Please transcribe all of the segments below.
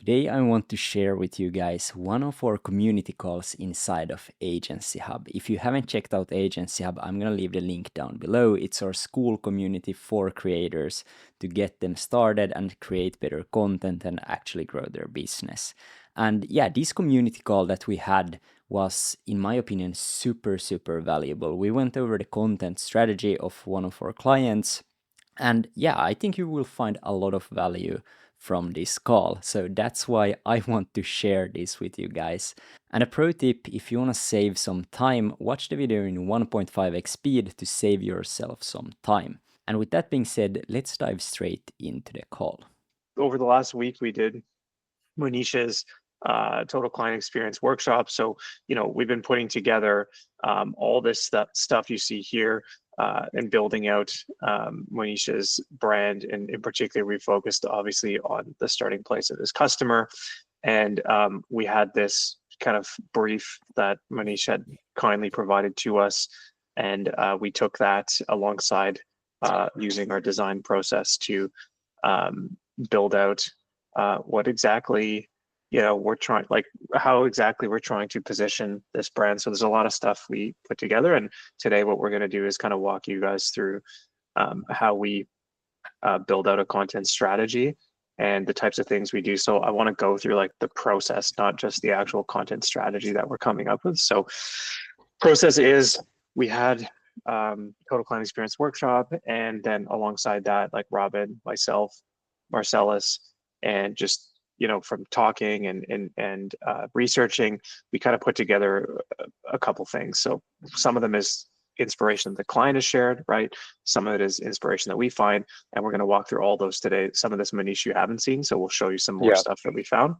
Today, I want to share with you guys one of our community calls inside of Agency Hub. If you haven't checked out Agency Hub, I'm going to leave the link down below. It's our school community for creators to get them started and create better content and actually grow their business. And yeah, this community call that we had was, in my opinion, super valuable. We went over the content strategy of one of our clients. And yeah, I think you will find a lot of value from this call. So that's why I want to share this with you guys. And a pro tip, if you want to save some time, watch the video in 1.5x speed to save yourself some time. And with that being said, let's dive straight into the call. Over the last week, we did Manisha's total client experience workshop. So, we've been putting together all this stuff you see here and building out Manisha's brand. And in particular, we focused obviously on the starting place of this customer. And we had this kind of brief that Manisha had kindly provided to us. And we took that alongside using our design process to build out what exactly we're trying, like how exactly we're trying to position this brand. So there's a lot of stuff we put together, and today what we're going to do is kind of walk you guys through how we build out a content strategy and the types of things we do. So I want to go through like the process, not just the actual content strategy that we're coming up with. So process is, we had total client experience workshop, and then alongside that, like Robin, myself, Marcellus, and just from talking and researching, we kind of put together a couple things. So some of them is inspiration that the client has shared, right? Some of it is inspiration that we find, and we're going to walk through all those today. Some of this Manish you haven't seen, so we'll show you some more stuff that we found.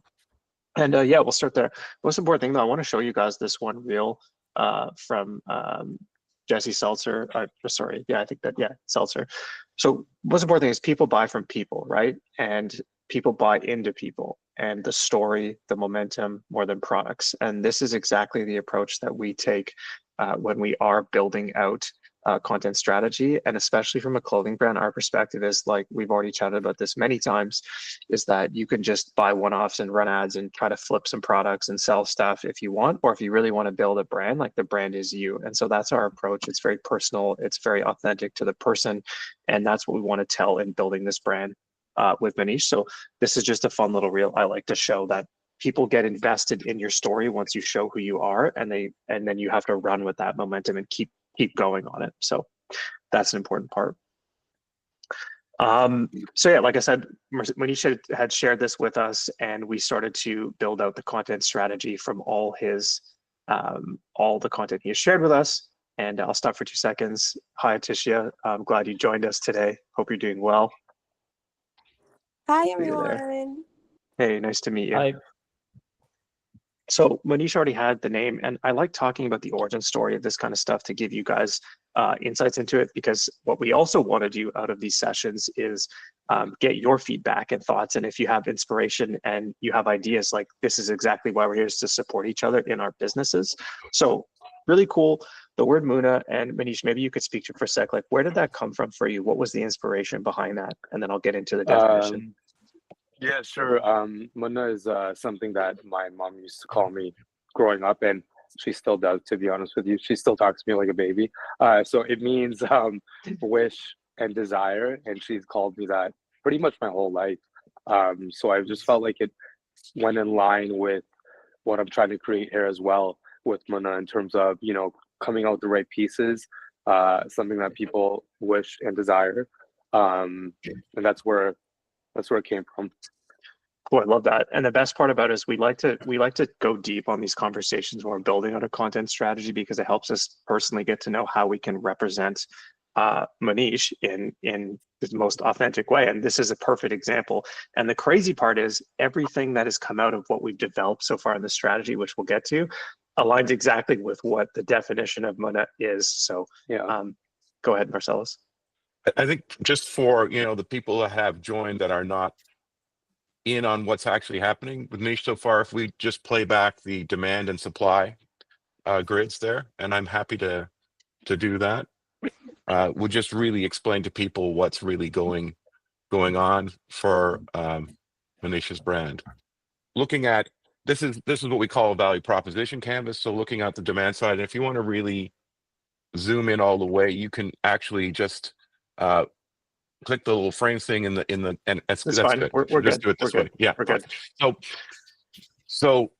And yeah, we'll start there. Most important thing though, I want to show you guys this one reel from Jesse Seltzer. Sorry, yeah, I think that, yeah, Seltzer. So most important thing is people buy from people, right? And people buy into people and the story, the momentum, more than products. And this is exactly the approach that we take when we are building out content strategy. And especially from a clothing brand, our perspective is, like we've already chatted about this many times, is that you can just buy one-offs and run ads and try to flip some products and sell stuff if you want, or if you really want to build a brand, like the brand is you. And so that's our approach. It's very personal. It's very authentic to the person. And that's what we want to tell in building this brand with Manish. So this is just a fun little reel I like to show that people get invested in your story once you show who you are, and then you have to run with that momentum and keep going on it. So that's an important part. So yeah, like I said, Manish had shared this with us, and we started to build out the content strategy from all the content he has shared with us. And I'll stop for 2 seconds. Hi, Aticia. I'm glad you joined us today. Hope you're doing well. Hi, everyone. Hey, nice to meet you. Hi. So Manish already had the name, and I like talking about the origin story of this kind of stuff to give you guys insights into it, because what we also want to do out of these sessions is get your feedback and thoughts. And if you have inspiration and you have ideas, like this is exactly why we're here, is to support each other in our businesses. So really cool. The word Muna, and Manish, maybe you could speak to for a sec, like where did that come from for you? What was the inspiration behind that? And then I'll get into the definition. Yeah, sure. Muna is something that my mom used to call me growing up, and she still does, to be honest with you. She still talks to me like a baby. So it means wish and desire, and she's called me that pretty much my whole life. So I just felt like it went in line with what I'm trying to create here as well with Muna, in terms of, coming out with the right pieces, something that people wish and desire. And that's where it came from. Cool, I love that. And the best part about it is we like to go deep on these conversations when we're building out a content strategy, because it helps us personally get to know how we can represent Manish in the most authentic way. And this is a perfect example. And the crazy part is everything that has come out of what we've developed so far in the strategy, which we'll get to, aligns exactly with what the definition of Muna is. So yeah, go ahead, Marcellus. I think just for the people that have joined that are not in on what's actually happening with Niche so far, if we just play back the demand and supply grids there, and I'm happy to do that. We'll just really explain to people what's really going on for Manisha's brand. looking at this is what we call a value proposition canvas. So looking at the demand side, and if you want to really zoom in all the way, you can actually just click the little frames thing in the and that's fine. good. We're Just good. do it this We're way. good. Yeah, We're good. So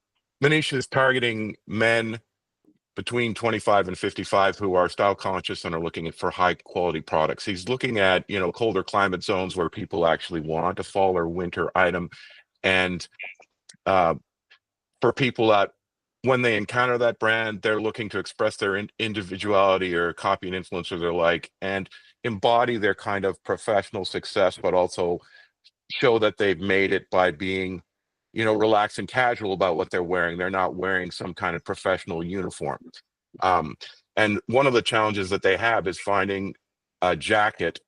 Manish is targeting men between 25 and 55 who are style conscious and are looking for high quality products. He's looking at, you know, colder climate zones where people actually want a fall or winter item. And for people that when they encounter that brand, they're looking to express their individuality or copy and influence or their like, and embody their kind of professional success, but also show that they've made it by being, you know, relaxed and casual about what they're wearing. They're not wearing some kind of professional uniform. And one of the challenges that they have is finding a jacket,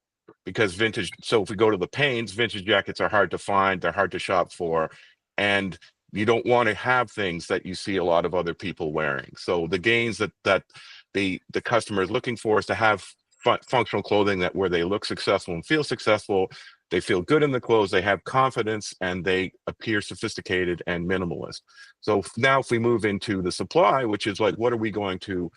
because vintage. So if we go to the pains, vintage jackets are hard to find. They're hard to shop for, and you don't want to have things that you see a lot of other people wearing. So the gains that the customer is looking for is to have functional clothing that where they look successful and feel successful. They feel good in the clothes, they have confidence, and they appear sophisticated and minimalist. So now if we move into the supply, which is like, what are we going to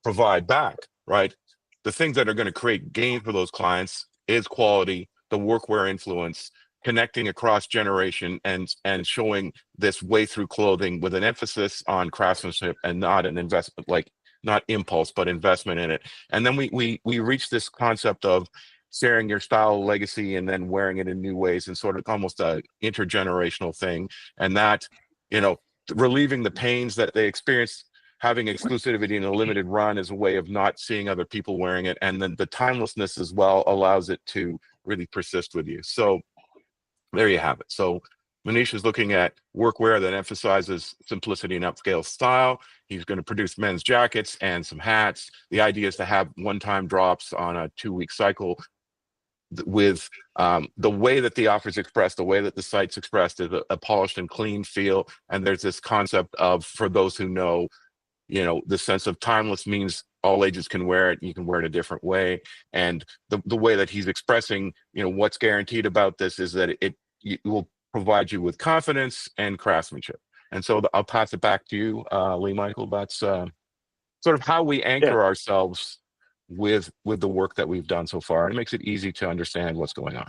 provide back, right? The things that are going to create gain for those clients is quality, the workwear influence, connecting across generation, and showing this way through clothing with an emphasis on craftsmanship and not an investment, like not impulse, but investment in it. And then we reach this concept of sharing your style legacy and then wearing it in new ways, and sort of almost a intergenerational thing. And that, you know, relieving the pains that they experience having exclusivity in a limited run is a way of not seeing other people wearing it. And then the timelessness as well allows it to really persist with you. So there you have it. So Manish is looking at workwear that emphasizes simplicity and upscale style. He's going to produce men's jackets and some hats. The idea is to have one-time drops on a 2-week cycle. With the way that the offer is expressed, the way that the site's expressed is a polished and clean feel. And there's this concept of, for those who know, you know, the sense of timeless means all ages can wear it. You can wear it a different way. And the way that he's expressing, you know, what's guaranteed about this is that it will provide you with confidence and craftsmanship. And so I'll pass it back to you, Lee Michael. That's sort of how we anchor ourselves with the work that we've done so far. It makes it easy to understand what's going on.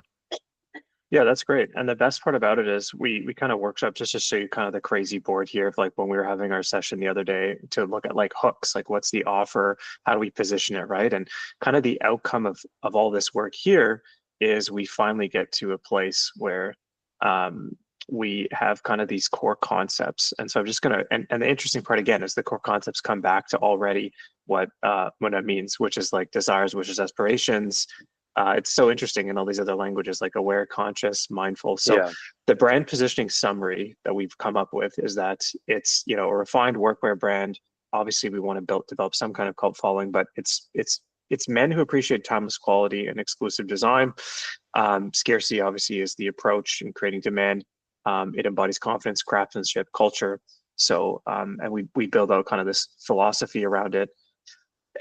Yeah, that's great. And the best part about it is we kind of workshop just to show you kind of the crazy board here of like when we were having our session the other day to look at like hooks, like what's the offer, how do we position it, right? And kind of the outcome of all this work here is we finally get to a place where we have kind of these core concepts. And so I'm just gonna, and the interesting part again is the core concepts come back to already what that means, which is like desires, wishes, aspirations. It's so interesting in all these other languages, like aware, conscious, mindful. So the brand positioning summary that we've come up with is that it's, you know, a refined workwear brand. Obviously, we want to develop some kind of cult following, but it's men who appreciate timeless quality and exclusive design. Scarcity obviously is the approach in creating demand. It embodies confidence, craftsmanship, culture. So, and we build out kind of this philosophy around it.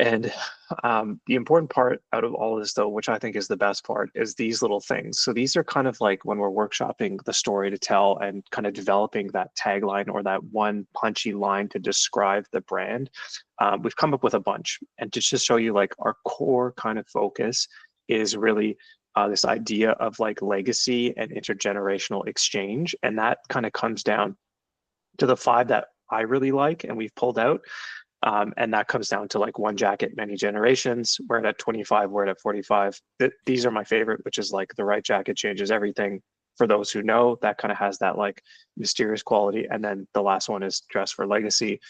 And the important part out of all of this, though, which I think is the best part, is these little things. So these are kind of like when we're workshopping the story to tell and kind of developing that tagline or that one punchy line to describe the brand. We've come up with a bunch. And to just show you like our core kind of focus is really this idea of like legacy and intergenerational exchange. And that kind of comes down to the 5 that I really like and we've pulled out. And that comes down to like one jacket, many generations. We're at 25, we're at 45. These are my favorite, which is like the right jacket changes everything. For those who know, that kind of has that like mysterious quality. And then the last one is dress for legacy.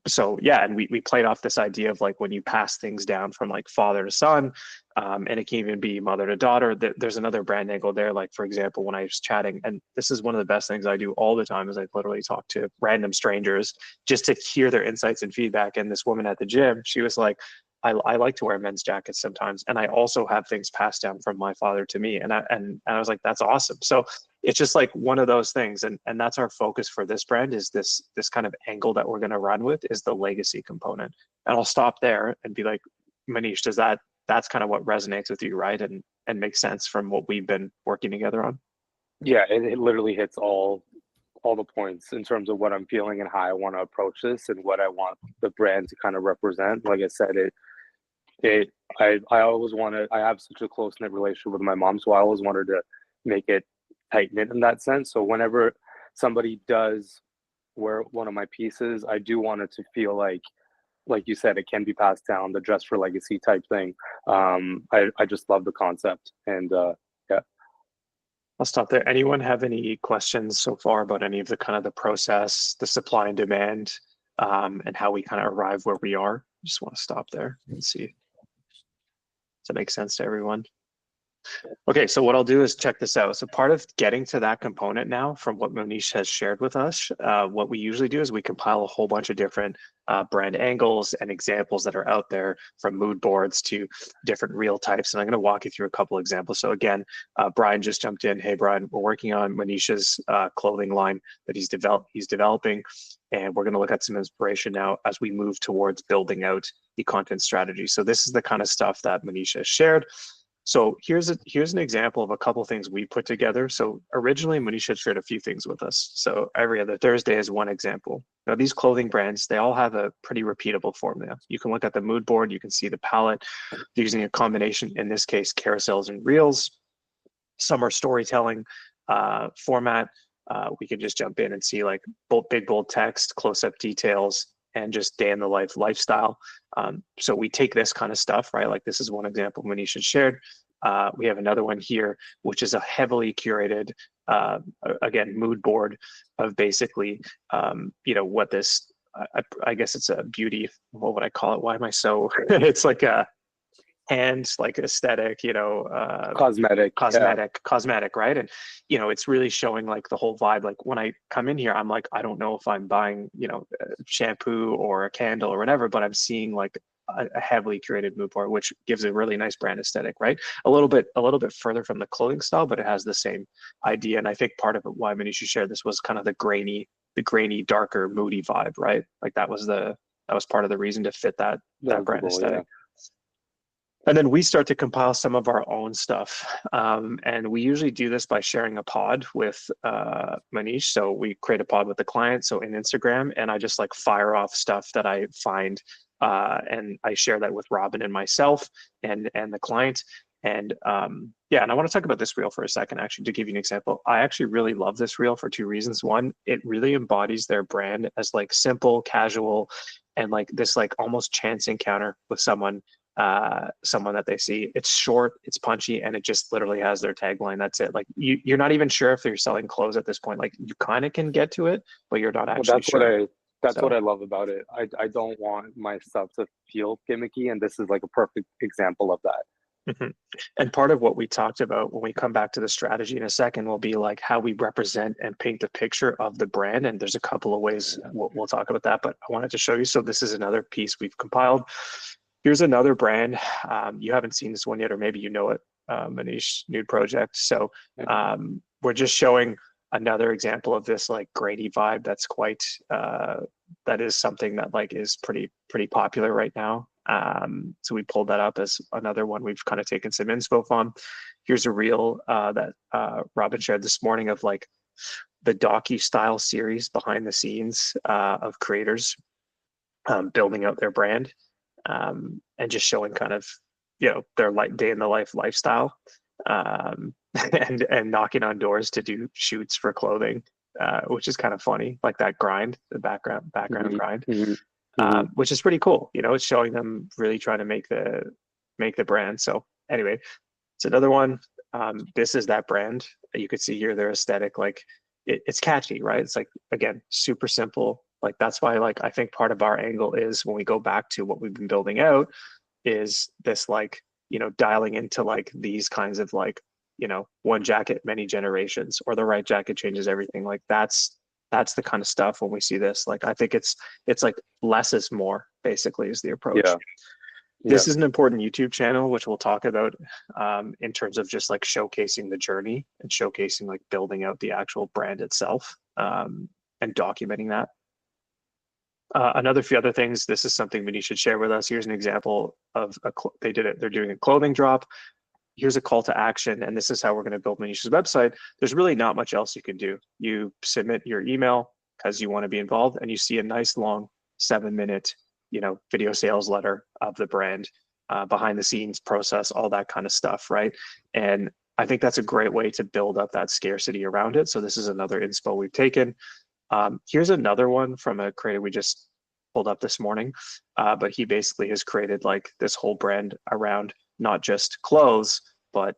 So yeah, and we played off this idea of like when you pass things down from like father to son, and it can even be mother to daughter. There's another brand angle there. Like for example, when I was chatting, and this is one of the best things I do all the time is I literally talk to random strangers just to hear their insights and feedback. And this woman at the gym, she was like, I like to wear men's jackets sometimes, and I also have things passed down from my father to me. And I was like, that's awesome. So it's just like one of those things, and that's our focus for this brand is this kind of angle that we're going to run with is the legacy component. And I'll stop there and be like, Manish, that's kind of what resonates with you, right? And makes sense from what we've been working together on. Yeah, it literally hits all the points in terms of what I'm feeling and how I want to approach this and what I want the brand to kind of represent. Like I said, I always wanted, I have such a close knit relationship with my mom, so I always wanted to make it tight knit in that sense. So whenever somebody does wear one of my pieces, I do want it to feel like you said, it can be passed down, the dress for legacy type thing. I just love the concept, and yeah. I'll stop there. Anyone have any questions so far about any of the kind of the process, the supply and demand, and how we kind of arrive where we are? Just want to stop there and see. Does that make sense to everyone? Okay, so what I'll do is check this out. So part of getting to that component now from what Monish has shared with us, what we usually do is we compile a whole bunch of different brand angles and examples that are out there, from mood boards to different reel types. And I'm going to walk you through a couple examples. So again, Brian just jumped in. Hey, Brian, we're working on Monish's clothing line that he's developing. And we're going to look at some inspiration now as we move towards building out the content strategy. So this is the kind of stuff that Monish has shared. So here's an example of a couple of things we put together. So originally, Manish had shared a few things with us. So every other Thursday is one example. Now these clothing brands, they all have a pretty repeatable formula. You can look at the mood board, you can see the palette. They're using a combination, in this case, carousels and reels. Some are storytelling format. We can just jump in and see like big, bold text, close-up details, and just day in the life lifestyle. So we take this kind of stuff, right? Like this is one example Manish had shared. We have another one here, which is a heavily curated, again, mood board of basically, what this, I guess it's a beauty, what would I call it? Why am I so, it's like a hand, like aesthetic, Cosmetic, right? And it's really showing like the whole vibe. Like when I come in here, I'm like, I don't know if I'm buying shampoo or a candle or whatever, but I'm seeing like a heavily curated mood board, which gives a really nice brand aesthetic, right? A little bit further from the clothing style, but it has the same idea. And I think part of it, why Manish shared this, was kind of the grainy, darker, moody vibe, right? Like that was part of the reason to fit that brand aesthetic. Yeah. And then we start to compile some of our own stuff. And we usually do this by sharing a pod with Manish. So we create a pod with the client, so in Instagram, and I just like fire off stuff that I find, and I share that with Robin and myself and the client. And and I want to talk about this reel for a second, actually, to give you an example. I actually really love this reel for two reasons. One, it really embodies their brand as like simple, casual, and like this like almost chance encounter with someone that they see. It's short, it's punchy, and it just literally has their tagline. That's it. Like you're not even sure if they're selling clothes at this point. Like you kind of can get to it, but you're not actually sure. That's what I love about it. I don't want my stuff to feel gimmicky, and this is like a perfect example of that. Mm-hmm. And part of what we talked about when we come back to the strategy in a second will be like how we represent and paint the picture of the brand. And there's a couple of ways we'll talk about that, but I wanted to show you. So this is another piece we've compiled. Here's another brand. You haven't seen this one yet, or maybe you know it, Manish, Nude Project. So we're just showing another example of this like grainy vibe that's quite, that is something that like is pretty popular right now. So we pulled that up as another one we've kind of taken some inspo from. Here's a reel that Robin shared this morning of like the docu-style series behind the scenes of creators building out their brand. And just showing kind of, their day in the life lifestyle, and knocking on doors to do shoots for clothing, which is kind of funny, like that grind, the background grind, which is pretty cool. It's showing them really trying to make the brand. So anyway, it's another one. This is that brand. You could see here their aesthetic, like it's catchy, right? It's like, again, super simple. Like that's why, like, I think part of our angle is when we go back to what we've been building out is this, like, dialing into like these kinds of like, one jacket, many generations, or the right jacket changes everything. Like that's the kind of stuff when we see this. Like, I think it's like less is more, basically, is the approach. Yeah. This is an important YouTube channel, which we'll talk about in terms of just like showcasing the journey and showcasing like building out the actual brand itself, and documenting that. Another few other things. This is something Manish should share with us. Here's an example of they're doing a clothing drop. here's a call to action, and this is how we're going to build Manisha's website, there's really not much else you can do. You submit your email because you want to be involved, and you see a nice long 7-minute, video sales letter of the brand, behind the scenes process, all that kind of stuff, right? And I think that's a great way to build up that scarcity around it. So this is another inspo we've taken. Here's another one from a creator we just pulled up this morning, but he basically has created like this whole brand around not just clothes, but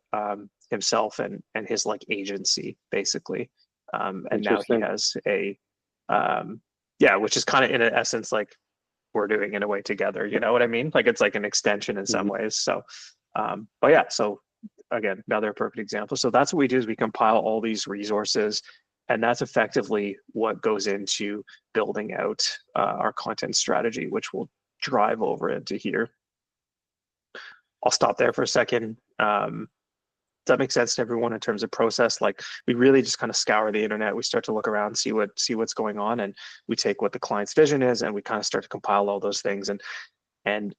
himself and his like agency, basically. And now he has a, which is kind of in essence like we're doing in a way together, you know what I mean? Like it's like an extension in some ways. So, but yeah, so again, another perfect example. So that's what we do, is we compile all these resources, and that's effectively what goes into building out our content strategy, which will drive over into here. I'll stop there for a second. Does that make sense to everyone in terms of process? Like we really just kind of scour the internet. We start to look around, see what's going on, and we take what the client's vision is, and we kind of start to compile all those things.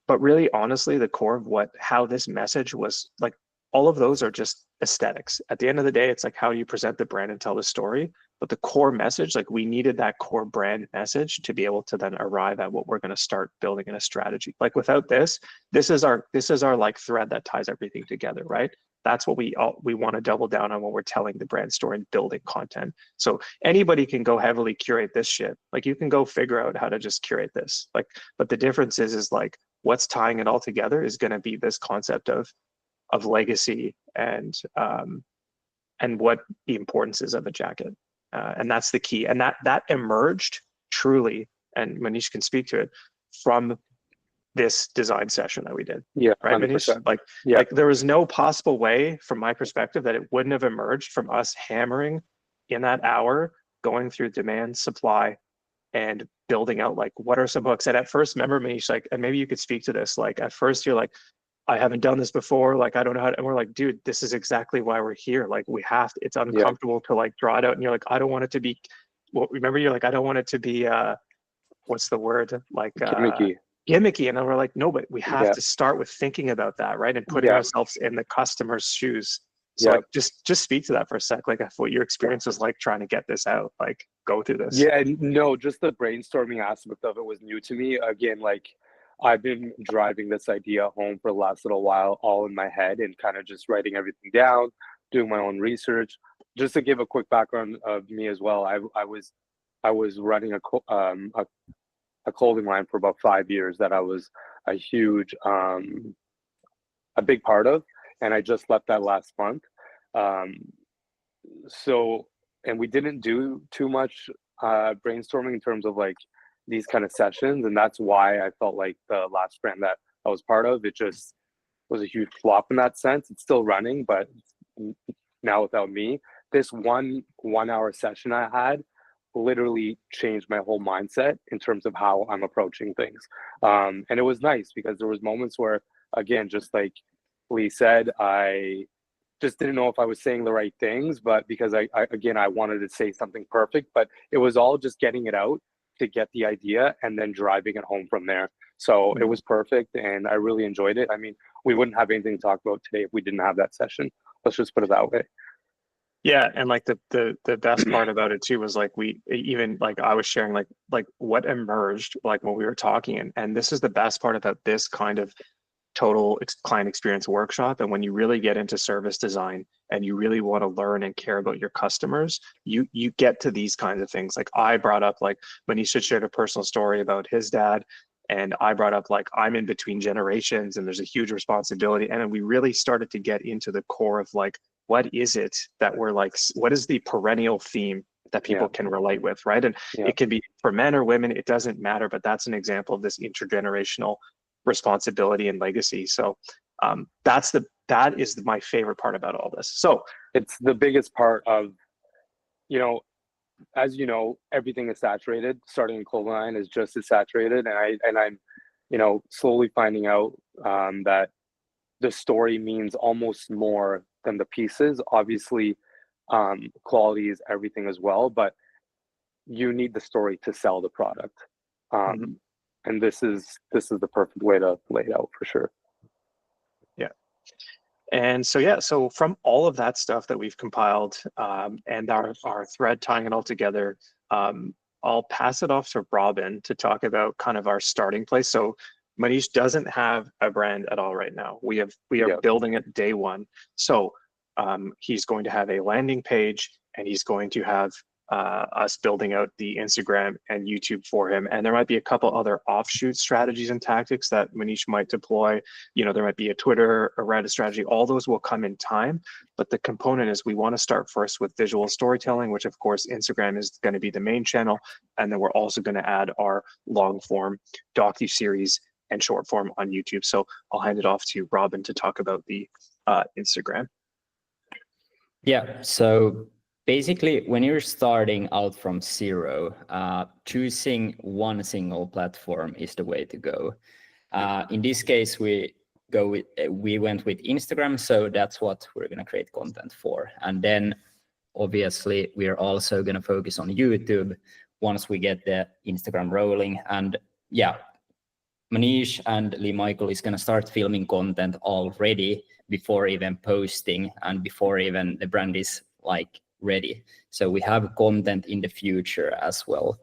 But really, honestly, the core of how this message was like, all of those are just aesthetics. At the end of the day, it's like, how do you present the brand and tell the story? But the core message, like we needed that core brand message to be able to then arrive at what we're going to start building in a strategy. Like without this is our like thread that ties everything together, right? That's what we want to double down on when we're telling the brand story and building content. So anybody can go heavily curate this shit. Like you can go figure out how to just curate this. Like, but the difference is like what's tying it all together is going to be this concept of legacy and what the importance is of a jacket. And that's the key. And that emerged truly, and Manish can speak to it, from this design session that we did. Yeah, right, 100%. Manish? Like there was no possible way, from my perspective, that it wouldn't have emerged from us hammering in that hour, going through demand, supply, and building out like what are some hooks. And at first, remember, Manish, like, and maybe you could speak to this. Like at first, you're like, I haven't done this before. Like, I don't know how to, and we're like, dude, this is exactly why we're here. Like we have to, it's uncomfortable to like draw it out. And you're like, I don't want it to be, well, remember, you're like, I don't want it to be, what's the word? Like gimmicky. And then we're like, no, but we have to start with thinking about that, right? And putting ourselves in the customer's shoes. So like, just speak to that for a sec. Like what your experience was like trying to get this out, like go through this. Yeah, no, just the brainstorming aspect of it was new to me. Again, like I've been driving this idea home for the last little while, all in my head, and kind of just writing everything down, doing my own research. Just to give a quick background of me as well, I was running a clothing line for about 5 years that I was a huge, a big part of, and I just left that last month. So, and we didn't do too much brainstorming in terms of like these kind of sessions, and that's why I felt like the last brand that I was part of, it just was a huge flop in that sense. It's still running, but now without me. This one hour session I had literally changed my whole mindset in terms of how I'm approaching things. And it was nice because there was moments where, again, just like Lee said, I just didn't know if I was saying the right things, but because I wanted to say something perfect, but it was all just getting it out to get the idea and then driving it home from there. So it was perfect, and I really enjoyed it. I mean, we wouldn't have anything to talk about today if we didn't have that session. Let's just put it that way. Yeah, and like the best part about it too was like we even like I was sharing like what emerged like when we were talking, and this is the best part about this kind of total client experience workshop. And when you really get into service design and you really want to learn and care about your customers, you get to these kinds of things. Like I brought up, like Manisha shared a personal story about his dad, and I brought up like I'm in between generations and there's a huge responsibility. And then we really started to get into the core of like, what is it that we're like, what is the perennial theme that people can relate with, right? And it can be for men or women, it doesn't matter, but that's an example of this intergenerational responsibility and legacy. So that is my favorite part about all this. So it's the biggest part of, as you know, everything is saturated. Starting in clothing line is just as saturated, and I'm slowly finding out that the story means almost more than the pieces. Obviously, quality is everything as well, but you need the story to sell the product. And this is the perfect way to lay it out for sure. Yeah. And so, yeah, so from all of that stuff that we've compiled and our thread tying it all together, I'll pass it off to Robin to talk about kind of our starting place. So Manish doesn't have a brand at all right now. We are building it day one. So he's going to have a landing page, and he's going to have us building out the Instagram and YouTube for him. And there might be a couple other offshoot strategies and tactics that Manish might deploy. You know, there might be a Twitter, a Reddit strategy. All those will come in time. But the component is we want to start first with visual storytelling, which of course Instagram is going to be the main channel. And then we're also going to add our long form docu-series and short form on YouTube. So I'll hand it off to Robin to talk about the Instagram. Yeah, so basically, when you're starting out from zero, choosing one single platform is the way to go. In this case, we went with Instagram, so that's what we're going to create content for. And then, obviously, we're also going to focus on YouTube once we get the Instagram rolling. And yeah, Manish and Lee Michael is going to start filming content already before even posting and before even the brand is like ready. So we have content in the future as well.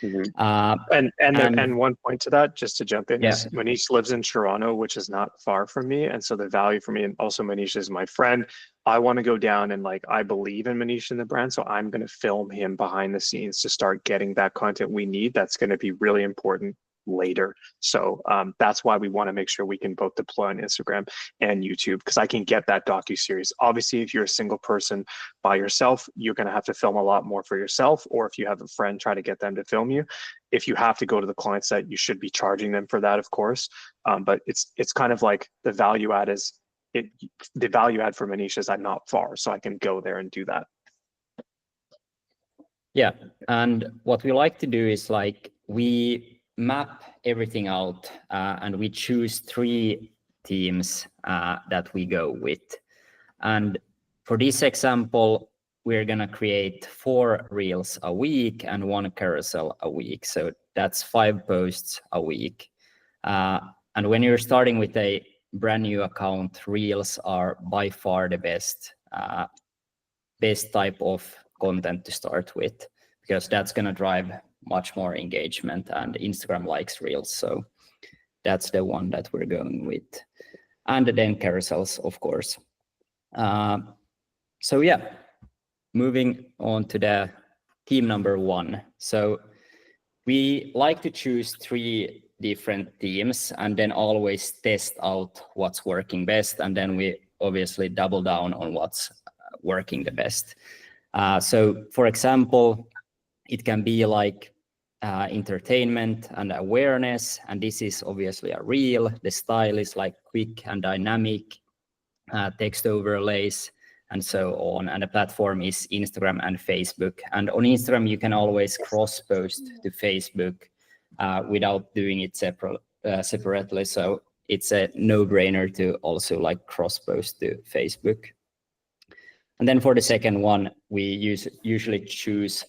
Mm-hmm. And one point to that, just to jump in, is Yeah. Manish lives in Toronto, which is not far from me. And so the value for me, and also Manish is my friend, I want to go down and like, I believe in Manish and the brand. So I'm going to film him behind the scenes to start getting that content we need. That's going to be really important later. So that's why we want to make sure we can both deploy on Instagram and YouTube, because I can get that docu-series. Obviously, if you're a single person by yourself, you're going to have to film a lot more for yourself, or if you have a friend, try to get them to film you. If you have to go to the client site, you should be charging them for that, of course. But it's kind of like the value add for Manish is I'm not far, so I can go there and do that. Yeah, and what we like to do is like we map everything out and we choose 3 themes that we go with. And for this example, we're gonna create 4 reels a week and 1 carousel a week. So that's 5 posts a week. And when you're starting with a brand new account, reels are by far the best type of content to start with, because that's gonna drive much more engagement, and Instagram likes reels. So that's the one that we're going with. And then carousels, of course. So yeah, moving on to the theme number 1. So we like to choose 3 different themes and then always test out what's working best. And then we obviously double down on what's working the best. So for example, it can be like entertainment and awareness, and this is obviously a reel. The style is like quick and dynamic, text overlays, and so on. And the platform is Instagram and Facebook. And on Instagram, you can always cross-post to Facebook without doing it separately. So it's a no-brainer to also like cross-post to Facebook. And then for the second one, we usually choose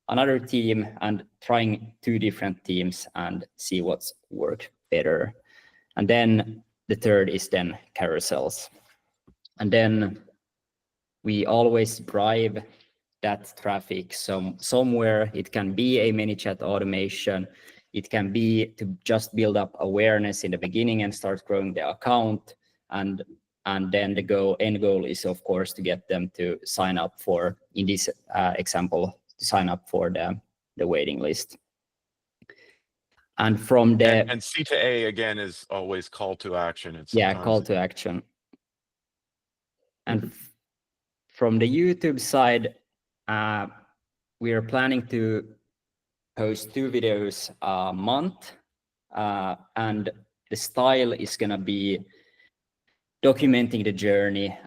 another theme and trying 2 different themes and see what's worked better. And then the third is then carousels. And then we always drive that traffic somewhere. It can be a ManyChat automation. It can be to just build up awareness in the beginning and start growing the account. And then the end goal is, of course, to get them to sign up for, in this example, to sign up for the waiting list. And from the and C to A again is always call to action. It's call to action. And from the YouTube side, we are planning to post 2 videos a month, and the style is gonna be documenting the journey,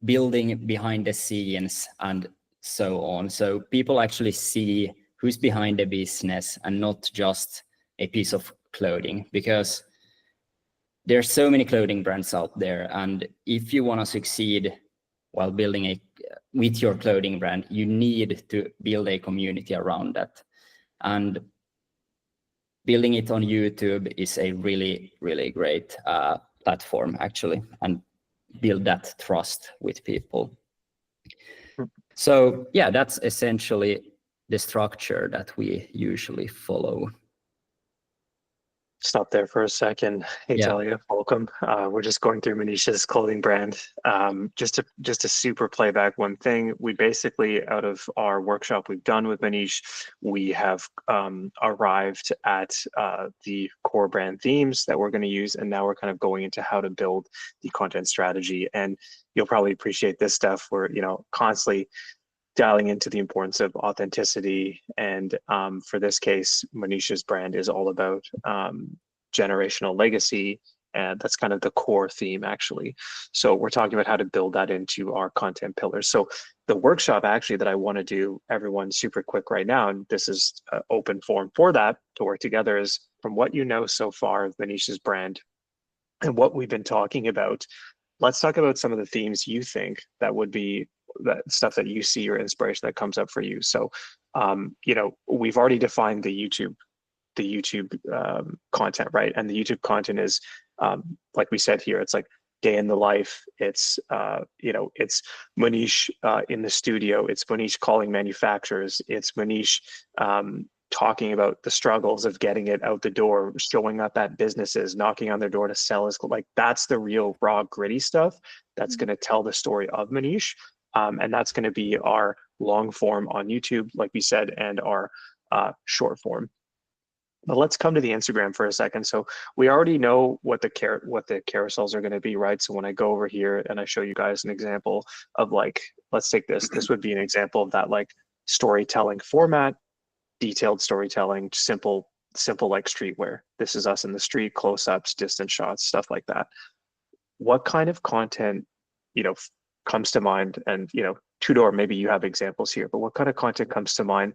building behind the scenes, and so on. So people actually see who's behind the business and not just a piece of clothing, because there's so many clothing brands out there. And if you want to succeed while building with your clothing brand, you need to build a community around that. And building it on YouTube is a really, really great platform actually, and build that trust with people. So yeah, that's essentially the structure that we usually follow. Stop there for a second. Hey, Yeah. Talia, welcome. We're just going through Manisha's clothing brand. Just to super playback one thing, we basically, out of our workshop we've done with Manish, we have arrived at the core brand themes that we're going to use, and now we're kind of going into how to build the content strategy. And you'll probably appreciate this stuff. We're constantly dialing into the importance of authenticity. And for this case, Manisha's brand is all about generational legacy. And that's kind of the core theme, actually. So we're talking about how to build that into our content pillars. So the workshop actually that I want to do, everyone super quick right now, and this is an open forum for that to work together, is from what you know so far of Manisha's brand and what we've been talking about, let's talk about some of the themes you think that would be that stuff that you see, your inspiration that comes up for you. So, we've already defined the YouTube content, right? And the YouTube content is, like we said here, it's like day in the life. It's, it's Manish in the studio. It's Manish calling manufacturers. It's Manish talking about the struggles of getting it out the door, showing up at businesses, knocking on their door to sell his, like that's the real raw gritty stuff that's going to tell the story of Manish. And that's going to be our long form on YouTube, like we said, and our short form. But let's come to the Instagram for a second. So we already know what the carousels are going to be, right? So when I go over here and I show you guys an example of, like, let's take this. This would be an example of that, like, storytelling format, detailed storytelling, simple like streetwear. This is us in the street, close-ups, distance shots, stuff like that. What kind of content, comes to mind? And Tudor, maybe you have examples here, but what kind of content comes to mind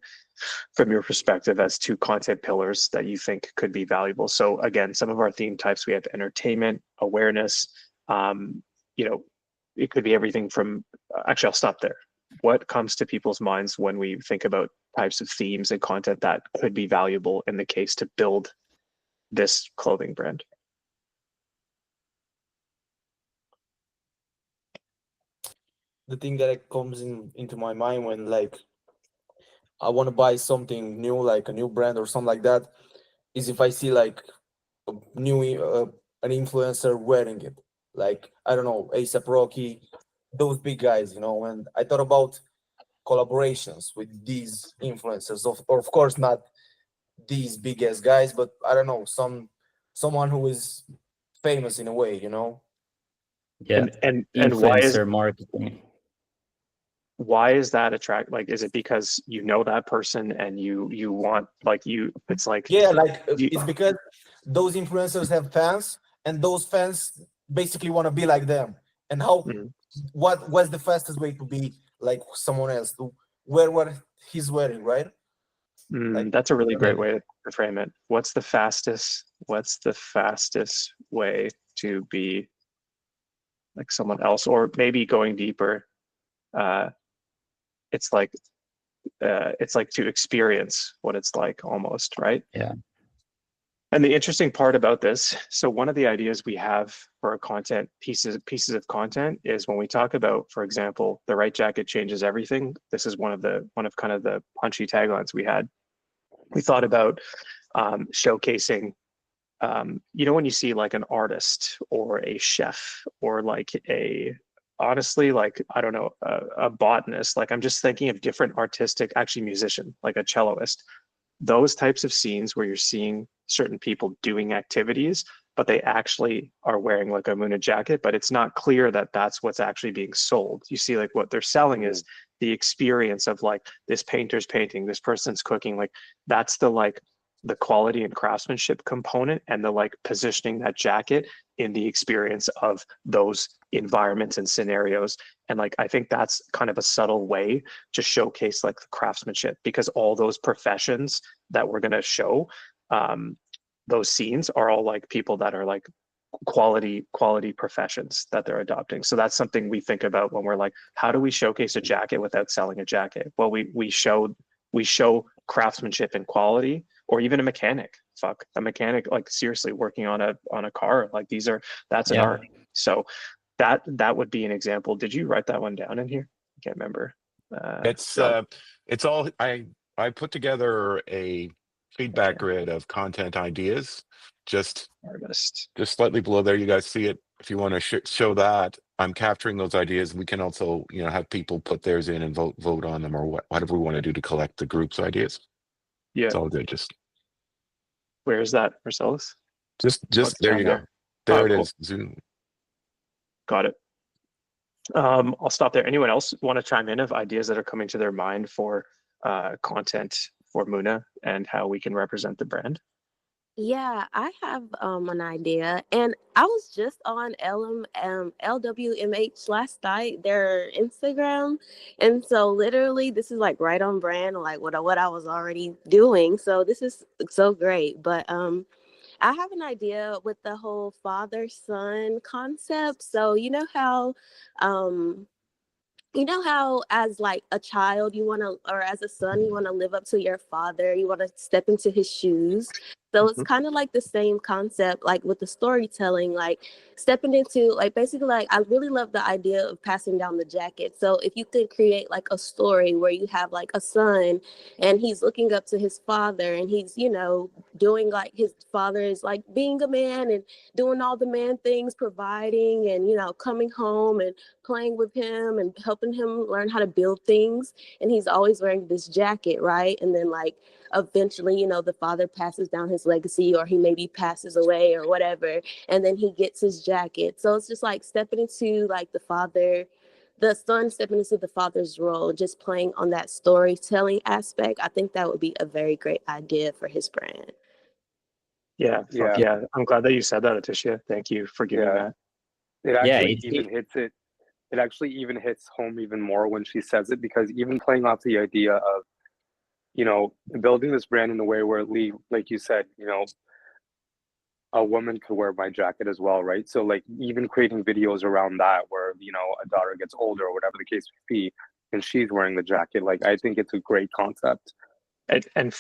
from your perspective as two content pillars that you think could be valuable? So again, some of our theme types, we have entertainment, awareness. It could be everything from, actually, I'll stop there. What comes to people's minds when we think about types of themes and content that could be valuable in the case to build this clothing brand? The thing that comes into my mind when, like, I want to buy something new, like a new brand or something like that, is if I see like a new an influencer wearing it, like, I don't know, ASAP Rocky, those big guys, and I thought about collaborations with these influencers, of course not these big ass guys, but I don't know, someone who is famous in a way, Yeah. And Influencer marketing. why is that attract? Like, is it because you know that person and you want, like, it's like, yeah, like it's because those influencers have fans, and those fans basically want to be like them. And how what's the fastest way to be like someone else, to wear what he's wearing, right? Like, that's a really great way to frame it. What's the fastest way to be like someone else? Or maybe going deeper, it's like to experience what it's like, almost, right? Yeah. And the interesting part about this, so one of the ideas we have for our content, pieces of content, is when we talk about, for example, the right jacket changes everything. This is one of kind of the punchy taglines we had. We thought about showcasing, when you see like an artist or a chef or like honestly, like, I don't know, a botanist, like, I'm just thinking of different artistic, actually musician, like a celloist, those types of scenes where you're seeing certain people doing activities, but they actually are wearing like a Muna jacket, but it's not clear that that's what's actually being sold. You see, like, what they're selling is the experience of, like, this painter's painting, this person's cooking, like, that's the quality and craftsmanship component, and the, like, positioning that jacket in the experience of those environments and scenarios. And, like, I think that's kind of a subtle way to showcase, like, the craftsmanship, because all those professions that we're going to show, those scenes are all like people that are like quality professions that they're adopting. So that's something we think about when we're like, how do we showcase a jacket without selling a jacket? Well, we show craftsmanship and quality, or even a mechanic. fuck, a mechanic, like seriously working on a car, like that's an Yeah. art. So that would be an example. Did you write that one down in here? I can't remember. It's all I put together a feedback Okay. grid of content ideas, just Artist. slightly below there. You guys see it. If you want to show that, I'm capturing those ideas. We can also, you know, have people put theirs in and vote on them, or whatever we want to do to collect the group's ideas. Yeah. It's all good. Just Where is that, Marcellus? there down you there. go. There Oh, it cool. is. Zoom. Got it. I'll stop there. Anyone else want to chime in of ideas that are coming to their mind for content for Muna and how we can represent the brand? Yeah, I have an idea, and I was just on LWMH last night, their Instagram, and so literally this is like right on brand, like what I was already doing. So this is so great. But I have an idea with the whole father-son concept. So how as like a child you want to, or as a son you want to live up to your father, you want to step into his shoes. So it's kind of like the same concept, like with the storytelling, like stepping into, like basically, like I really love the idea of passing down the jacket. So if you could create like a story where you have like a son and he's looking up to his father, and he's, doing like his father is like being a man and doing all the man things, providing and, coming home and playing with him and helping him learn how to build things. And he's always wearing this jacket, right? And then like eventually, the father passes down his legacy, or he maybe passes away or whatever, and then he gets his jacket. So it's just like stepping into like the son stepping into the father's role, just playing on that storytelling aspect. I think that would be a very great idea for his brand. Yeah. I'm glad that you said that, Atisha. Thank you for giving that. It actually it actually even hits home even more when she says it, because even playing off the idea of, building this brand in a way where, Lee, like you said, a woman could wear my jacket as well, right? So like even creating videos around that where, a daughter gets older or whatever the case may be, and she's wearing the jacket, like I think it's a great concept. And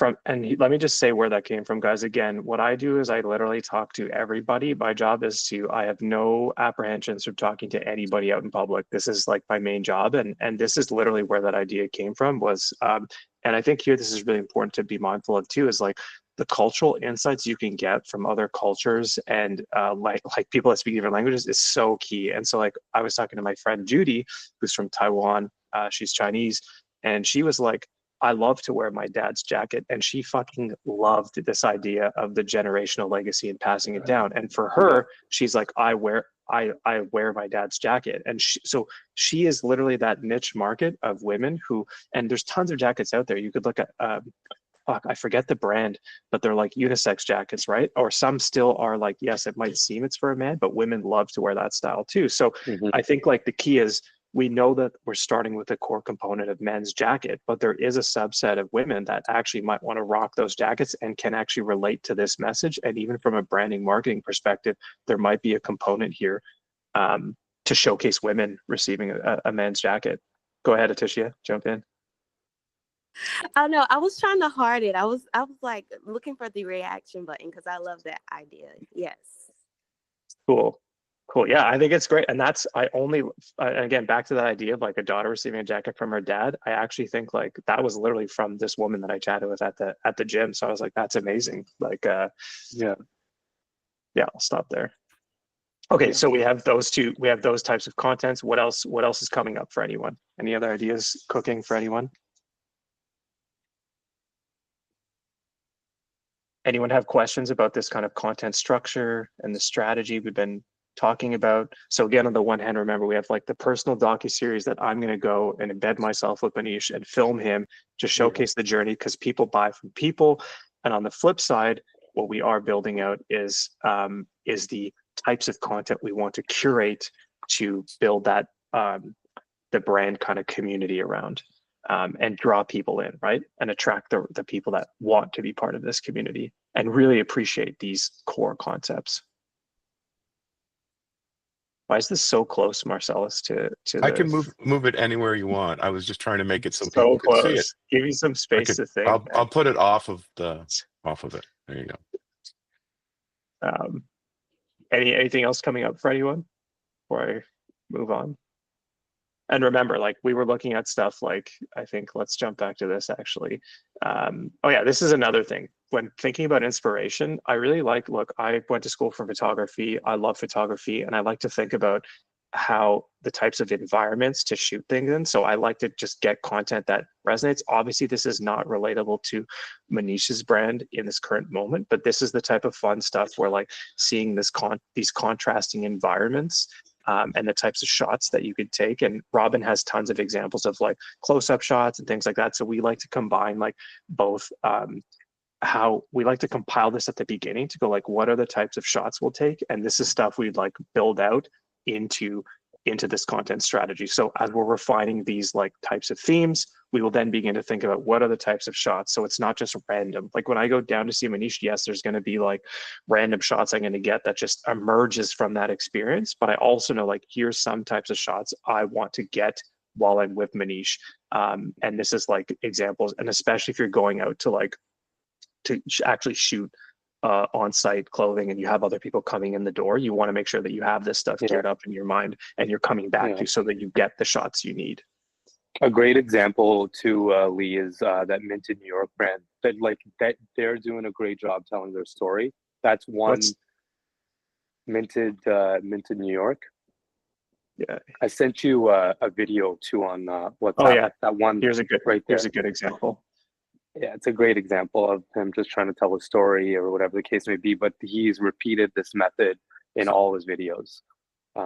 let me just say where that came from, guys. Again, what I do is I literally talk to everybody. My job is I have no apprehensions from talking to anybody out in public. This is like my main job. And this is literally where that idea came from was, and I think here, this is really important to be mindful of too, is like the cultural insights you can get from other cultures and like people that speak different languages is so key. And so like I was talking to my friend Judy, who's from Taiwan, she's Chinese, and she was like, I love to wear my dad's jacket. And she fucking loved this idea of the generational legacy and passing it down. And for her, she's like, I wear my dad's jacket. And so she is literally that niche market of women who, and there's tons of jackets out there. You could look at, I forget the brand, but they're like unisex jackets, right? Or some still are like, yes, it might seem it's for a man, but women love to wear that style too. So I think like the key is, we know that we're starting with a core component of men's jacket, but there is a subset of women that actually might want to rock those jackets and can actually relate to this message. And even from a branding marketing perspective, there might be a component here to showcase women receiving a men's jacket. Go ahead, Atisha, jump in. I know. I was trying to heart it. I was like looking for the reaction button because I love that idea. Yes. Cool. Yeah, I think it's great. And that's, again, back to that idea of like a daughter receiving a jacket from her dad. I actually think like that was literally from this woman that I chatted with at the gym. So I was like, that's amazing. Like, yeah, I'll stop there. Okay. So we have those two, we have those types of contents. What else is coming up for anyone? Any other ideas cooking for anyone? Anyone have questions about this kind of content structure and the strategy we've been talking about? So again, on the one hand, remember we have like the personal docuseries that I'm going to go and embed myself with Manish and film him to showcase the journey, because people buy from people. And on the flip side, what we are building out is the types of content we want to curate to build that the brand kind of community around and draw people in, right? And attract the people that want to be part of this community and really appreciate these core concepts. Why is this so close, Marcellus, to I can move it anywhere you want. I was just trying to make it so people close. can see it. Give you some space to think. I'll put it off of it. There you go. Anything else coming up for anyone before I move on? And remember, like we were looking at stuff like, I think let's jump back to this actually. Oh yeah, this is another thing. When thinking about inspiration, I really like, look, I went to school for photography. I love photography, and I like to think about how the types of environments to shoot things in. So I like to just get content that resonates. Obviously, this is not relatable to Manish's brand in this current moment, but this is the type of fun stuff where like seeing these contrasting environments and the types of shots that you could take. And Robin has tons of examples of like close-up shots and things like that. So we like to combine like both how we like to compile this at the beginning to go like, what are the types of shots we'll take? And this is stuff we'd like build out into this content strategy. So as we're refining these like types of themes, we will then begin to think about what are the types of shots. So it's not just random. Like when I go down to see Manish, yes, there's going to be like random shots I'm going to get that just emerges from that experience. But I also know like, here's some types of shots I want to get while I'm with Manish. And this is like examples. And especially if you're going out to like, to actually shoot on-site clothing and you have other people coming in the door, you want to make sure that you have this stuff geared up in your mind and you're coming back to so that you get the shots you need. A great example too, Lee, is that Minted New York brand. That they're doing a great job telling their story. That's one. Minted New York. Yeah, I sent you a video too on WhatsApp. Oh yeah, that one. Here's a good example. Yeah, it's a great example of him just trying to tell a story or whatever the case may be, but he's repeated this method in all his videos.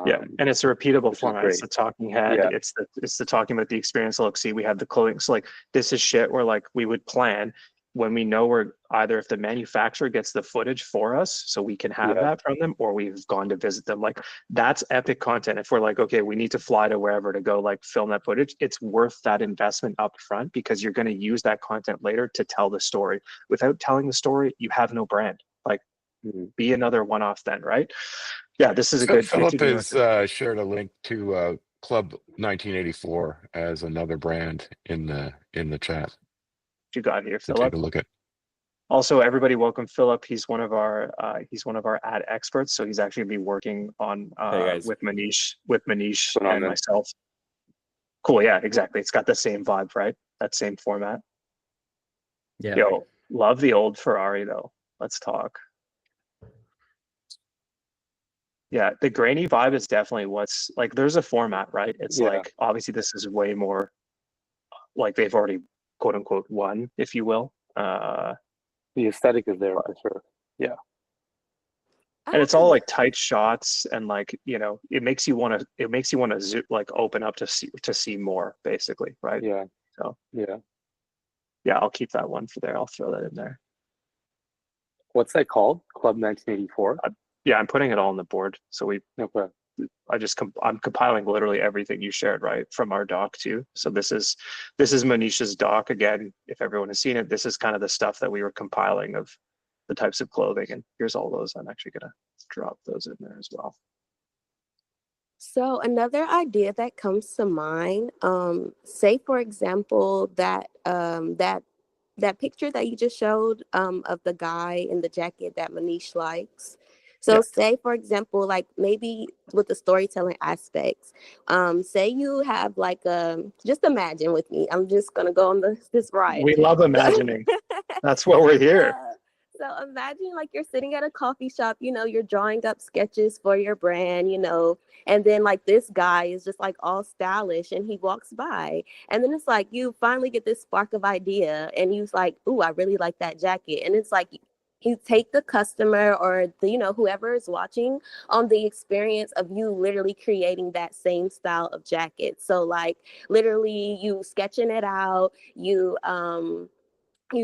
Yeah, and it's a repeatable format. It's the talking head. Yeah. It's the talking about the experience. Look, see, we have the clothing. So like, this is shit where like we would plan when we know we're either if the manufacturer gets the footage for us, so we can have that from them, or we've gone to visit them. Like that's epic content. If we're like, okay, we need to fly to wherever to go like film that footage, it's worth that investment up front because you're going to use that content later to tell the story. Without telling the story, you have no brand. Like be another one-off then, right? Yeah, this is a good. Philip has shared a link to Club 1984 as another brand in the chat. You got here, So Philip. take a look at. Also, everybody, welcome Philip. He's one of our ad experts. So he's actually gonna be working on with Manish and myself. Cool, yeah, exactly. It's got the same vibe, right? That same format. Yeah. Yo, love the old Ferrari though. Let's talk. Yeah, the grainy vibe is definitely what's like. There's a format, right? It's like obviously this is way more like they've already quote unquote won, if you will. The aesthetic is there for sure. Yeah. And it's all like tight shots and like, you know, it makes you want to like open up to see more basically, right? Yeah. So yeah, I'll keep that one for there. I'll throw that in there. What's that called? Club 1984? Yeah, I'm putting it all on the board. So okay. I'm compiling literally everything you shared, right, from our doc too. So this is Manish's doc again. If everyone has seen it, this is kind of the stuff that we were compiling of the types of clothing, and here's all those. I'm actually gonna drop those in there as well. So another idea that comes to mind, say for example that that picture that you just showed of the guy in the jacket that Manish likes. So say, for example, like maybe with the storytelling aspects, say you have like just imagine with me. I'm just going to go on this ride. We love imagining. That's what we're here. So imagine like you're sitting at a coffee shop, you know, you're drawing up sketches for your brand, you know, and then like this guy is just like all stylish and he walks by. And then it's like you finally get this spark of idea and you're like, ooh, I really like that jacket. And it's like, you take the customer or the, you know, whoever is watching on the experience of you literally creating that same style of jacket. So like literally you sketching it out, you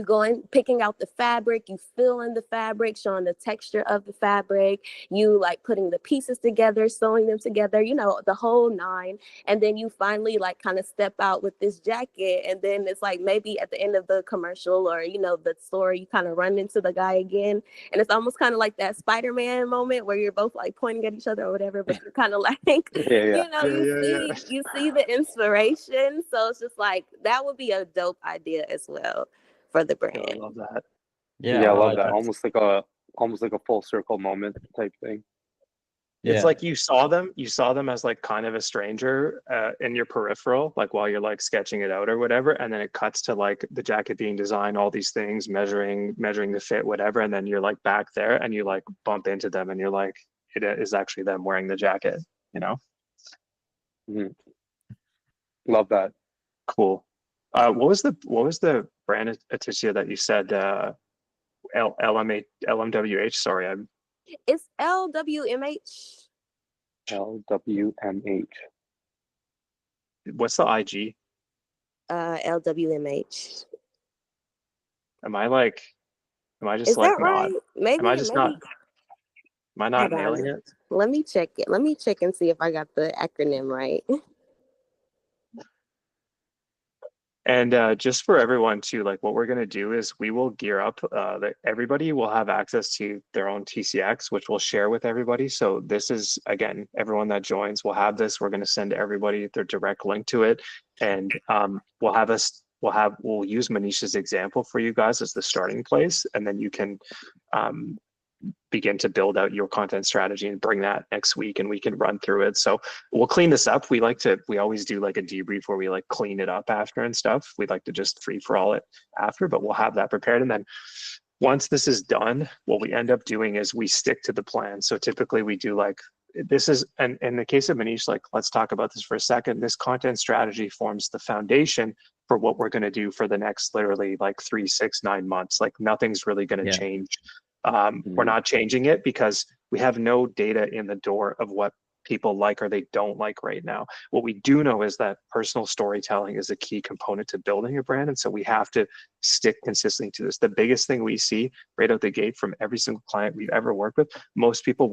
going picking out the fabric, you feeling the fabric, showing the texture of the fabric, you like putting the pieces together, sewing them together, you know, the whole nine. And then you finally like kind of step out with this jacket. And then it's like maybe at the end of the commercial or, you know, the story, you kind of run into the guy again. And it's almost kind of like that Spider-Man moment where you're both like pointing at each other or whatever, but you're kind of like, you know, you see the inspiration. So it's just like, that would be a dope idea as well for the brand. I love that. Yeah, I love that. Almost like almost like a full circle moment type thing. It's like you saw them as like kind of a stranger in your peripheral, like while you're like sketching it out or whatever, and then it cuts to like the jacket being designed, all these things, measuring the fit, whatever, and then you're like back there and you like bump into them and you're like, it is actually them wearing the jacket, you know? Mhm. Love that. Cool. What was the brand, Aticia, that you said LMWH? Sorry, I'm It's LWMH. LWMH. what's the IG? LWMH. Am I just Is like that not? right? Maybe. Am I just maybe. not? Am I not Hold on. nailing it? Let me check it. Let me check and see if I got the acronym right. And just for everyone too, like what we're going to do is we will gear up that everybody will have access to their own TCX, which we'll share with everybody. So this is, again, everyone that joins will have this. We're going to send everybody their direct link to it. And we'll use Manisha's example for you guys as the starting place. And then you can begin to build out your content strategy and bring that next week and we can run through it. So we'll clean this up. We always do like a debrief where we like clean it up after and stuff. We'd like to just free for all it after, but we'll have that prepared. And then once this is done, what we end up doing is we stick to the plan. So typically we do like, this is, and in the case of Manish, like, let's talk about this for a second. This content strategy forms the foundation for what we're going to do for the next literally like 3, 6, 9 months. Like nothing's really going to change. We're not changing it because we have no data in the door of what people like or they don't like right now. What we do know is that personal storytelling is a key component to building a brand. And so we have to stick consistently to this. The biggest thing we see right out the gate from every single client we've ever worked with, most people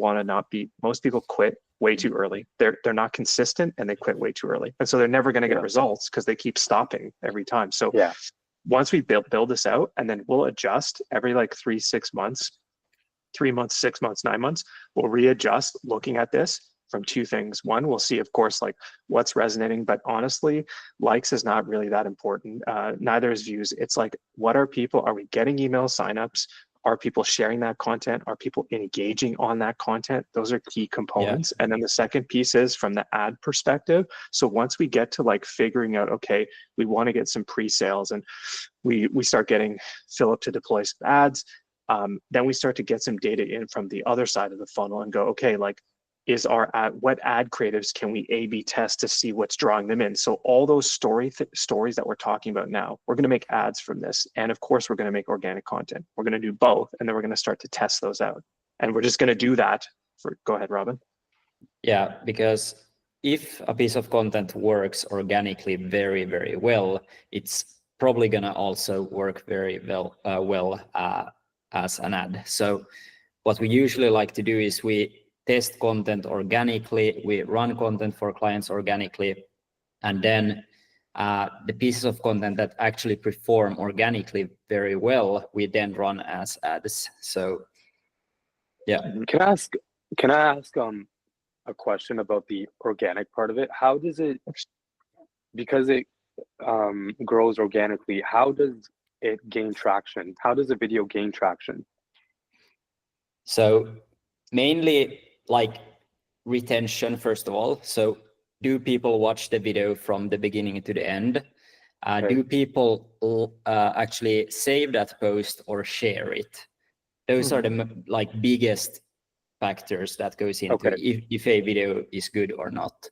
quit way too early. They're not consistent and they quit way too early. And so they're never going to get results because they keep stopping every time. So once we build this out, and then we'll adjust every like 3 months, 6 months, 9 months, we'll readjust looking at this from two things. One, we'll see, of course, like what's resonating, but honestly, likes is not really that important. Neither is views. It's like, are we getting email signups? Are people sharing that content? Are people engaging on that content? Those are key components. And then the second piece is from the ad perspective. So once we get to like figuring out, okay, we want to get some pre-sales and we start getting Philip to deploy some ads, then we start to get some data in from the other side of the funnel and go, okay, like, what ad creatives can we A/B test to see what's drawing them in? So all those stories that we're talking about now, we're going to make ads from this, and of course we're going to make organic content. We're going to do both, and then we're going to start to test those out. And we're just going to do that for. Go ahead, Robin. Yeah, because if a piece of content works organically very, very well, it's probably going to also work very well as an ad. So what we usually like to do is we test content organically, we run content for clients organically, and then the pieces of content that actually perform organically very well, we then run as ads. So yeah. Can I ask a question about the organic part of it? How does it, because it grows organically, how does it gain traction? How does a video gain traction? So mainly like retention, first of all. So do people watch the video from the beginning to the end? Do people actually save that post or share it? Those are the like biggest factors that goes into if a video is good or not.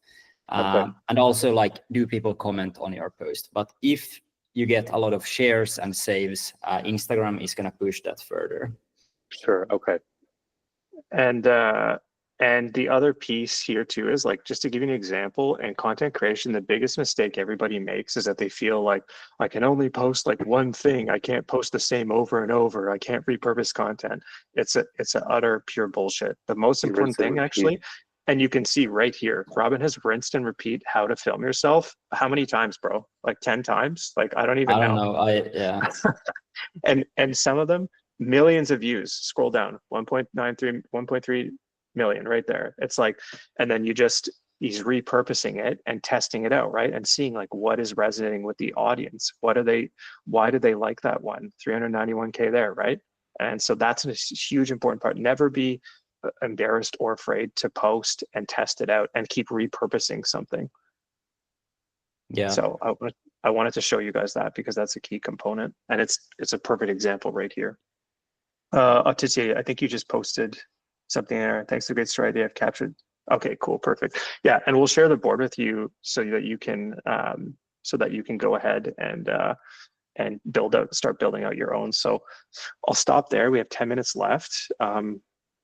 And also like, do people comment on your post? But if you get a lot of shares and saves, Instagram is going to push that further. Sure. Okay. And the other piece here too is like, just to give you an example, in content creation, the biggest mistake everybody makes is that they feel like I can only post like one thing. I can't post the same over and over. I can't repurpose content. It's a utter pure bullshit. The most important thing actually, and you can see right here, Robin has rinsed and repeat how to film yourself. How many times, bro? Like 10 times? Like, I don't even know. Yeah. and some of them, millions of views. Scroll down, 1.3 million right there. It's like, and then he's repurposing it and testing it out, right? And seeing like what is resonating with the audience. Why do they like that one? 391K there, right? And so that's a huge important part. Never be embarrassed or afraid to post and test it out and keep repurposing something. Yeah. So I wanted to show you guys that because that's a key component, and it's a perfect example right here. Titi, I think you just posted something there. Thanks to great story idea, I've captured. Okay, cool, perfect. Yeah, and we'll share the board with you so that you can go ahead and start building out your own. So I'll stop there. We have 10 minutes left.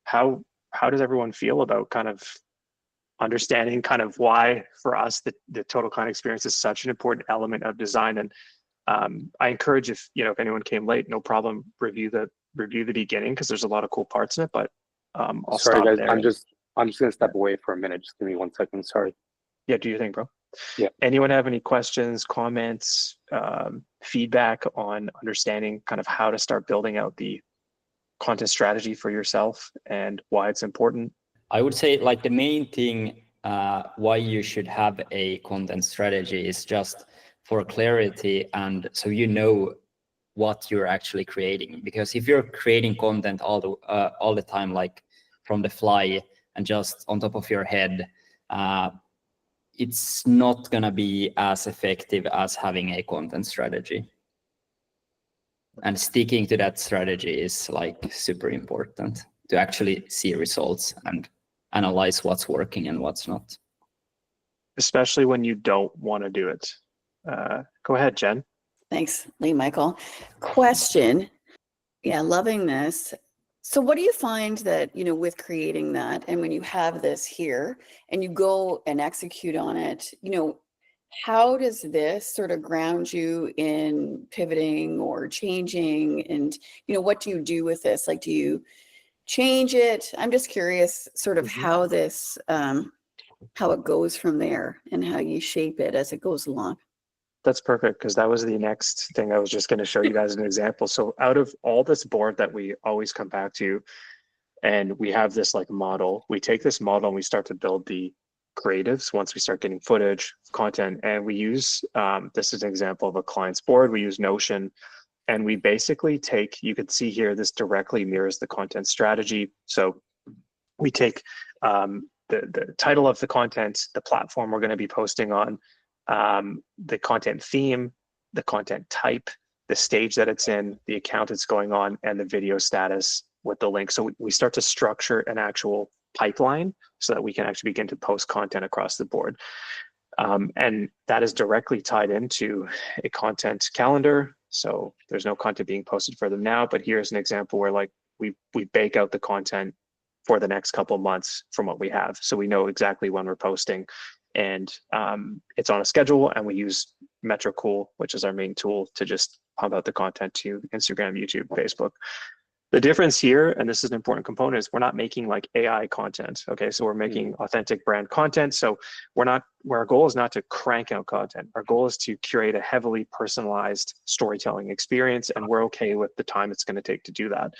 How does everyone feel about kind of understanding kind of why for us the total client experience is such an important element of design? And I encourage, if anyone came late, no problem, review the beginning because there's a lot of cool parts in it. But I'll Sorry, stop guys. there. I'm just gonna step away for a minute. Just give me 1 second. Sorry. Yeah, do your thing, bro. Yeah. Anyone have any questions, comments, feedback on understanding kind of how to start building out the content strategy for yourself and why it's important? I would say like the main thing why you should have a content strategy is just for clarity, and so you know what you're actually creating. Because if you're creating content all the time, like from the fly and just on top of your head, it's not gonna be as effective as having a content strategy. And sticking to that strategy is like super important to actually see results and analyze what's working and what's not. Especially when you don't want to do it. Go ahead, Jen. Thanks, Lee Michael. Question. Yeah, loving this. So what do you find that, with creating that, and when you have this here and you go and execute on it, how does this sort of ground you in pivoting or changing? And, what do you do with this? Like, do you change it? I'm just curious sort of how this, how it goes from there and how you shape it as it goes along. That's perfect, because that was the next thing I was just going to show you guys an example. So out of all this board that we always come back to, and we have this like model, we take this model and we start to build the creatives once we start getting footage, content, and we use, this is an example of a client's board. We use Notion, and we basically take, you can see here, this directly mirrors the content strategy. So we take the title of the content, the platform we're going to be posting on, the content theme, the content type, the stage that it's in, the account it's going on, and the video status with the link. So we start to structure an actual pipeline so that we can actually begin to post content across the board. And that is directly tied into a content calendar. So there's no content being posted for them now, but here's an example where like we bake out the content for the next couple of months from what we have. So we know exactly when we're posting, and it's on a schedule, and we use Metricool, which is our main tool, to just pump out the content to Instagram, YouTube, Facebook. The difference here, and this is an important component, is we're not making like AI content. Okay, so we're making authentic brand content. So our goal is not to crank out content. Our goal is to curate a heavily personalized storytelling experience, and we're okay with the time it's going to take to do that.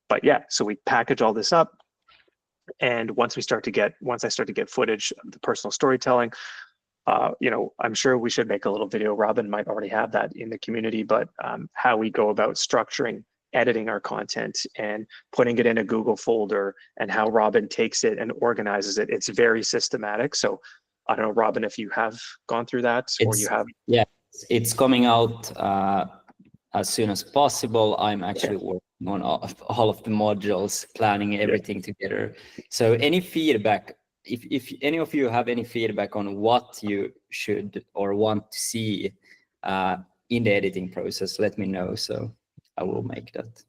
But yeah, so we package all this up, and once I start to get footage of the personal storytelling, I'm sure we should make a little video. Robin might already have that in the community, but how we go about structuring, editing our content and putting it in a Google folder, and how Robin takes it and organizes it. It's very systematic. So I don't know, Robin, if you have gone through that, or you have. Yeah, it's coming out as soon as possible. I'm actually working on all of the modules, planning everything together. So any feedback, if any of you have any feedback on what you should or want to see in the editing process, let me know. So I will make that.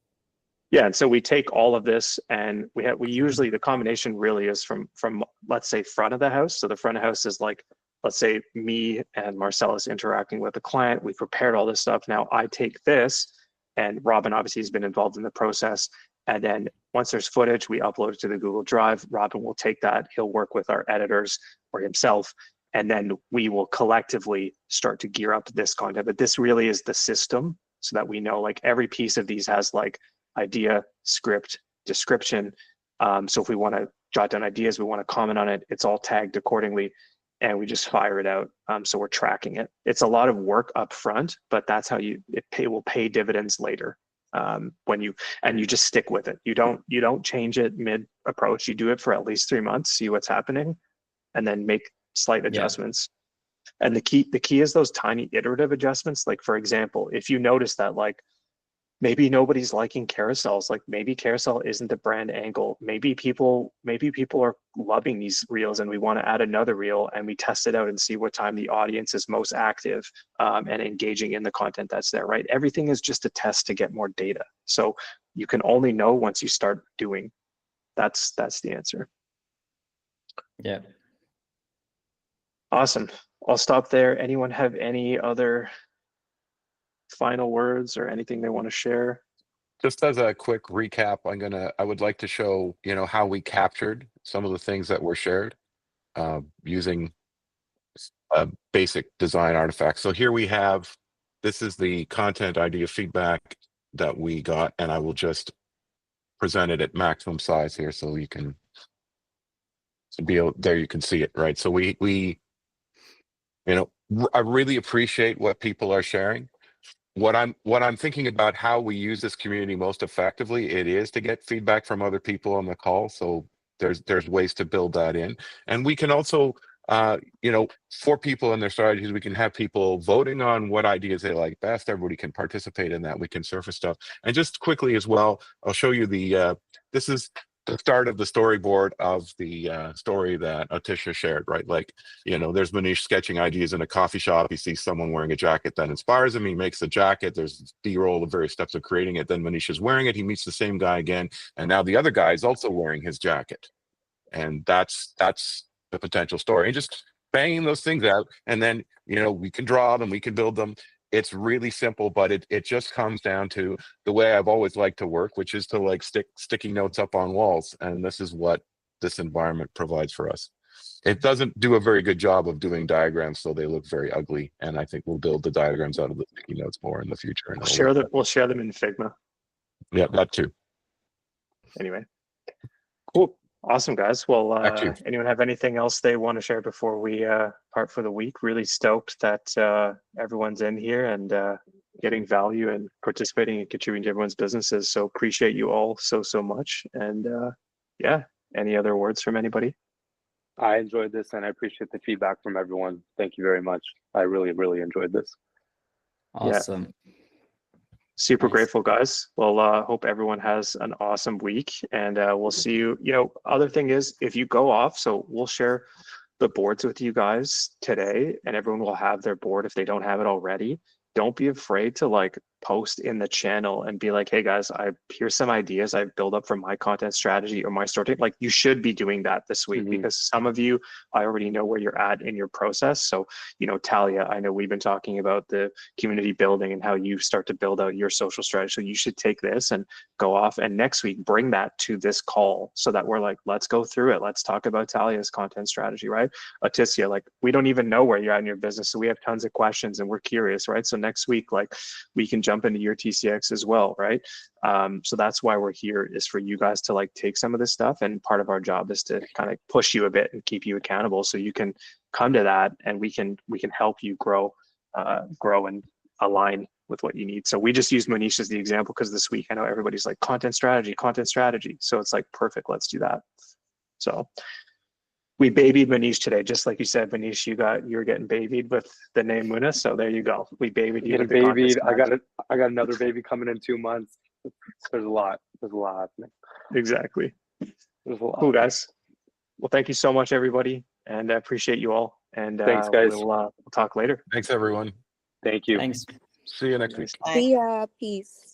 Yeah, and so we take all of this, and we usually, the combination really is from let's say front of the house. So the front of house is like, let's say me and Marcellus interacting with the client. We prepared all this stuff. Now I take this, and Robin obviously has been involved in the process. And then once there's footage, we upload it to the Google Drive. Robin will take that. He'll work with our editors or himself, and then we will collectively start to gear up this content. But this really is the system, so that we know like every piece of these has like idea, script, description. So if we want to jot down ideas, we want to comment on it, it's all tagged accordingly, and we just fire it out. So we're tracking it. It's a lot of work up front, but that's how it will pay dividends later. when you just stick with it. You don't change it mid approach. You do it for at least 3 months, see what's happening, and then make slight adjustments. And the key is those tiny iterative adjustments. Like, for example, if you notice that like maybe nobody's liking carousels, like maybe carousel isn't the brand angle, maybe people are loving these reels and we want to add another reel, and we test it out and see what time the audience is most active and engaging in the content that's there, right? Everything is just a test to get more data. So you can only know once you start doing. That's the answer. Yeah. Awesome. I'll stop there. Anyone have any other final words or anything they want to share? Just as a quick recap, I would like to show, how we captured some of the things that were shared using a basic design artifact. So here we have, this is the content idea feedback that we got, and I will just present it at maximum size here so you can there you can see it, right? So we I really appreciate what people are sharing. What I'm thinking about how we use this community most effectively, it is to get feedback from other people on the call. So there's ways to build that in. And we can also, for people and their strategies, we can have people voting on what ideas they like best. Everybody can participate in that. We can surface stuff. And just quickly as well, I'll show you this is the start of the storyboard of the story that Atisha shared, right? Like, there's Manish sketching ideas in a coffee shop. He sees someone wearing a jacket that inspires him. He makes the jacket. There's B-roll of various steps of creating it. Then Manish is wearing it. He meets the same guy again. And now the other guy is also wearing his jacket. And that's the potential story. And just banging those things out. And then, we can draw them, we can build them. It's really simple, but it just comes down to the way I've always liked to work, which is to like stick sticky notes up on walls. And this is what this environment provides for us. It doesn't do a very good job of doing diagrams, so they look very ugly. And I think we'll build the diagrams out of the sticky notes more in the future. And We'll share them in Figma. Yeah, that too. Anyway, cool. Awesome, guys. Well, anyone have anything else they want to share before we part for the week? Really stoked that everyone's in here and getting value and participating and contributing to everyone's businesses. So appreciate you all so much. And yeah, any other words from anybody? I enjoyed this and I appreciate the feedback from everyone. Thank you very much. I really, really enjoyed this. Awesome. Yeah. Super Nice. Grateful, guys. Well, hope everyone has an awesome week, and we'll see you. Other thing is, if you go off, so we'll share the boards with you guys today, and everyone will have their board if they don't have it already. Don't be afraid to like post in the channel and be like, hey guys, here's some ideas I've built up for my content strategy or my story. Like, you should be doing that this week because some of you, I already know where you're at in your process. So, Talia, I know we've been talking about the community building and how you start to build out your social strategy. So you should take this and go off, and next week bring that to this call so that we're like, let's go through it. Let's talk about Talia's content strategy, right? Leticia, like, we don't even know where you're at in your business. So we have tons of questions and we're curious, right? So next week, like, we can jump into your TCX as well, right? So that's why we're here, is for you guys to like take some of this stuff, and part of our job is to kind of push you a bit and keep you accountable so you can come to that, and we can help you grow and align with what you need. So we just use Manish as the example because this week I know everybody's like content strategy. So it's like, perfect, let's do that. So we babied Manish today, just like you said, Manish. You're getting babied with the name Muna, so there you go. We babied you with the babied. I got another baby coming in 2 months. There's a lot happening. Exactly. There's a lot. Cool, guys. Well, thank you so much, everybody, and I appreciate you all. And thanks, guys. We'll talk later. Thanks, everyone. Thank you. Thanks. See you next week. Bye. See ya. Peace.